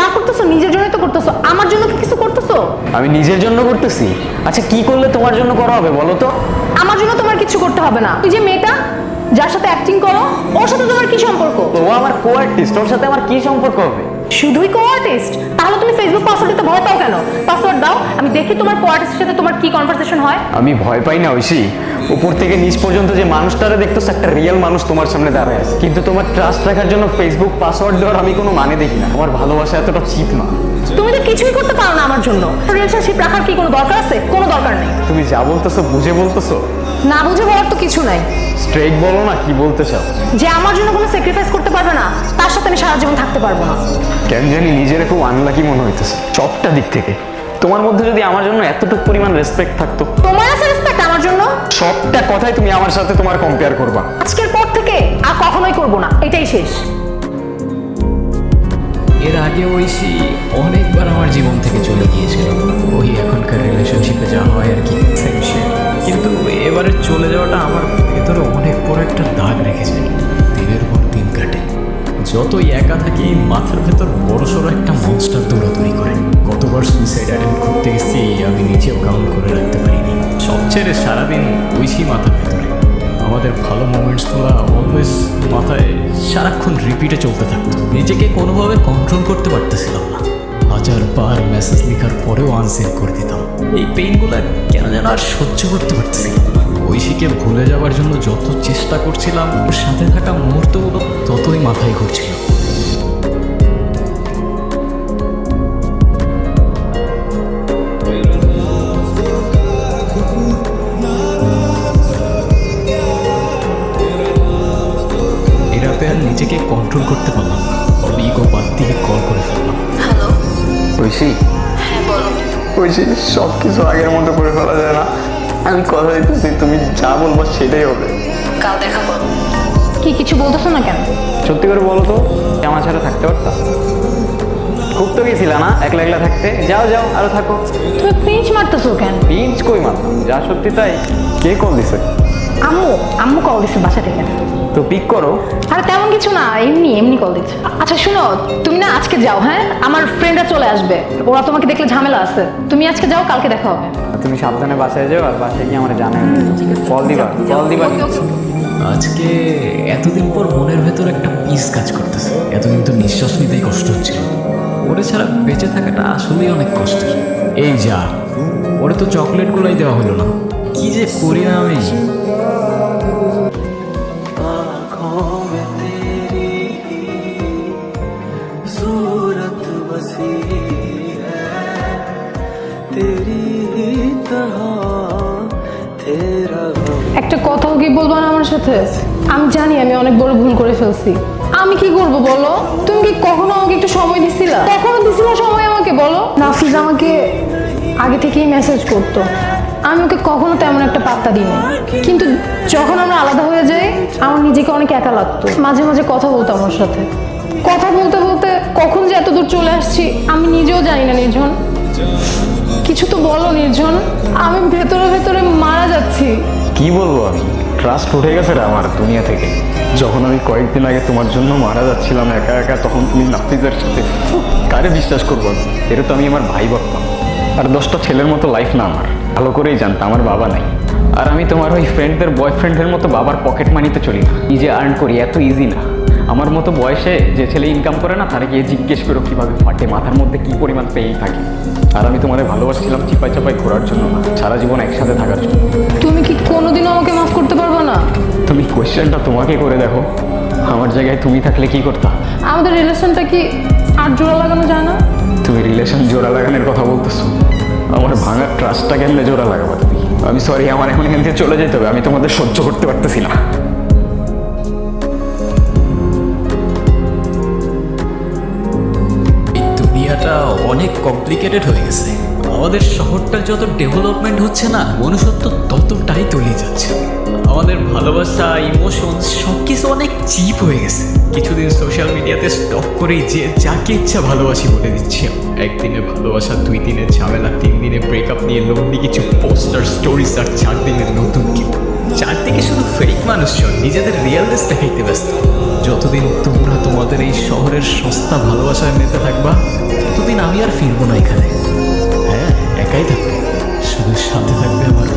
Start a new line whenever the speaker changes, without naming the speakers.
যা করতেছো নিজের জন্যই তো করতেছো, আমার জন্য কি কিছু করতেছো?
আমি নিজের জন্য করতেছি। আচ্ছা কি করলে তোমার জন্য করা হবে বলো তো?
আমার জন্য তোমার কিছু করতে হবে না। তুই যে মেয়েটা যার সাথে অ্যাক্টিং করো, ওর সাথে তোমার কি সম্পর্ক?
ও আমার কো আর্টিস্ট, ওর সাথে আমার কি সম্পর্ক হবে?
শুধুই কো আর্টিস্ট? তাহলে তুমি ফেসবুক পাসওয়ার্ড দিতে ভয় পাও কেন? পাসওয়ার্ড দাও, আমি দেখি তোমার কো আর্টিস্টের সাথে তোমার কি কনভারসেশন হয়।
আমি ভয় পাই না ঐশী। উপর থেকে নিচ পর্যন্ত যে মানুষটারে দেখতেছ একটা রিয়েল মানুষ তোমার সামনে দাঁড়ায় আছে, কিন্তু তোমার ট্রাস্ট রাখার জন্য ফেসবুক পাসওয়ার্ড দেওয়ার আমি কোনো মানে দেখি না। আমার ভালোবাসা এতটা চিপ না।
তুমি তো কিছুই করতে পারো না আমার জন্য। রিলেশনশিপ রাখার কি কোনো দরকার আছে? কোনো দরকার নেই।
তুমি যা বলতেছো বুঝে বলতেছো?
না বুঝে বলার তো কিছু নাই।
স্ট্রেট বলো না কি বলতে চাও।
যে আমার জন্য কোনো স্যাক্রিফাইস করতে পারবে না, তার সাথে আমি সারা জীবন থাকতে পারবো না।
কেন জানি নিজের খুব আনলাকি মনে হইতেছে সবটা দিক থেকে। তোমার মধ্যে যদি আমার জন্য এতটুকু পরিমাণ রেসপেক্ট থাকতো।
তোমার আছে রেসপেক্ট আমার জন্য?
সবটা কথাই তুমি আমার সাথে তোমার কম্পেয়ার করবা।
আজকের পর থেকে আর কখনোই করবো না, এটাই শেষ।
এর আগে ঐশী অনেকবার আমার জীবন থেকে চলে গিয়েছিল, ওই এখনকার রিলেশনশিপে যা হয় আর কি, সেম শেয়ার। কিন্তু এবারে চলে যাওয়াটা আমার ভেতরে অনেক বড় একটা দাগ রেখেছে। দিনের পর দিন কাটে, যতই একা থাকি মাথার ভেতর বড়সড় একটা মনস্টার দৌড়াদৌড়ি করে। কতবার সুইসাইড অ্যাটেম্প করতে গেছি আমি নিজেও কাউন্ট করে রাখতে পারিনি। সবচেয়ে সারাদিন ঐশী মাথার ভেতরে। আমাদের ভালো মোমেন্টসগুলো অলওয়েজ মাথায় সারাক্ষণ রিপিটে চলতে থাকতো। নিজেকে কোনোভাবে কন্ট্রোল করতে পারতেছিলাম না। হাজারবার মেসেজ লেখার পরেও আনসেন্ড করে দিতাম। এই পেইনগুলো কেন যেন আর সহ্য করতে পারতেছিলাম না। ঐশীকে ভুলে যাওয়ার জন্য যত চেষ্টা করছিলাম, ওর সাথে থাকা মুহূর্তগুলো ততই মাথায় ঘুরছিল। এরাতে আর নিজেকে কন্ট্রোল করতে পারলাম না। ইগো বাদ দিয়ে কল করে ফেললাম।
হ্যালো।
ঐশী,
হ্যাঁ বলো।
ঐশী, সব কিছু আগের মতো করে ফেলা যায় না। আমি কথা দিতেছি তুমি যা বলবো সেটাই হবে।
কাল দেখা করো। কি কিছু বলতেছো না কেন?
সত্যি করে বলো তো, আমার ছাড়া থাকতে পারতা? খুব তো গেছিলা না একলা একলা থাকতে? যাও যাও আরো থাকো।
তুমি পিঞ্চ মারতেছো কেন?
পিঞ্চ কই মারতাম, যা সত্যি তাই। কে কল দিছে?
আম্মু। আম্মু কল দিচ্ছে বাসা থেকে।
তো পিক করো।
আরে তেমন কিছু না, এমনি এমনি কল দিচ্ছে। আচ্ছা শুনো, তুমি না আজকে যাও, হ্যাঁ? আমার ফ্রেন্ডরা চলে আসবে, ওরা তোমাকে দেখলে ঝামেলা আছে। তুমি আজকে যাও, কালকে দেখা হবে।
তুমি সাবধানে বাসায় যাও, আর বাসায় গিয়ে আমার জানাই কল দিবা, কল দিবা।
আজকে এতদিন পর মনের ভেতর একটা পিস কাজ করতেছে। এতদিন তো নিঃশ্বাস নিতেই কষ্ট হচ্ছিল। ওরে ছাড়া বেঁচে থাকাটা আসলেই অনেক কষ্টের। এই যা, ওরে তো চকলেটগুলোই দেওয়া হলো না। কি যে করি না আমি।
একটা কথাও কি বলবো না আমার সাথে? আমি জানি আমি অনেক বড় ভুল করে ফেলছি। আমি কি করব বলো? তুমি কি কখনো আমাকে একটু সময় দিছিলা? কখনো দিছিলা সময় আমাকে বলো? নাফিজ আমাকে আগে থেকেই মেসেজ করতো, আমি ওকে কখনো তেমন একটা পাত্তা দিইনি। কিন্তু যখন আমরা আলাদা হয়ে যাই, আমার নিজেকে অনেক একা লাগতো। মাঝে মাঝে কথা বলতাম ওর সাথে। কথা বলতে বলতে কখন যে এত দূর চলে আসছি আমি নিজেও জানি না। নির্জন, কিছু তো বলো নির্জন, আমি ভেতরে ভেতরে মারা যাচ্ছি।
কি বলবো আমি, ট্রাস্ট উঠে গেছে রে আমার দুনিয়া থেকে। যখন আমি কয়েকদিন আগে তোমার জন্য মারা যাচ্ছিলাম একা একা, তখন তুমি নাফিজের সাথে, কারে বিশ্বাস করবো আমি? এটা তো আমি আমার ভাই ভাবতাম। আর 10টা ছেলের মতো লাইফ না আমার, ভালো করেই জানতাম আমার বাবা নাই। আর আমি তোমার ওই ফ্রেন্ডদের বয়ফ্রেন্ডের মতো বাবার পকেট মানিতে চলি না। নিজে আর্ন করি, এত ইজি না। আমার মতো বয়সে যে ছেলে ইনকাম করে না, তারা গিয়ে জিজ্ঞেস করো কীভাবে ফাটে, মাথার মধ্যে কী পরিমাণ পেয়ে থাকে। আর আমি তোমাদের ভালোবাসছিলাম চিপাই চাপাই ঘোরার জন্য না, সারা জীবন একসাথে থাকার জন্য।
তুমি কি কোনোদিনও আমাকে মাফ করতে পারবে না?
তুমি কোয়েশ্চেনটা তোমাকে করে দেখো, আমার জায়গায় তুমি থাকলে কি করতা?
আমাদের রিলেশনটা কি আর জোড়া লাগানো যায় না?
তুমি রিলেশন জোড়া লাগানোর কথা বলতেছো? আমার ভাঙার ট্রাস্টটা কেমনে জোড়া লাগাবো তুমি? আমি সরি, আমার এখন এখান থেকে চলে যেতে হবে। আমি তোমাদের সহ্য করতে পারতেছি না।
এই দুনিয়াটা অনেক কমপ্লিকেটেড হয়ে গেছে। আমাদের শহরটার যত ডেভেলপমেন্ট হচ্ছে না, মনুষ্যত্ব ততটাই তলিয়ে যাচ্ছে। আমাদের ভালোবাসা, ইমোশন সব কিছু অনেক চিপ হয়ে গেছে। কিছুদিন সোশ্যাল মিডিয়াতে স্টক করেই যে যাকে ইচ্ছা ভালোবাসি বলে দিচ্ছি। একদিনে ভালোবাসা, 2 দিনের ঝামেলা, 3 দিনে ব্রেকআপ নিয়ে লোনলি কিছু পোস্টার স্টোরিজ, আর 4 দিনের নতুন কেউ। চারদিকে শুধু ফেক মানুষজন নিজেদের রিয়েলনেস দেখাইতে ব্যস্ত। যতদিন তোমরা তোমাদের এই শহরের সস্তা ভালোবাসায় মেতে থাকবা, আমি আর ফিরবো না এখানে। হ্যাঁ, একাই থাকবো, শুধু সাথে থাকবে আমার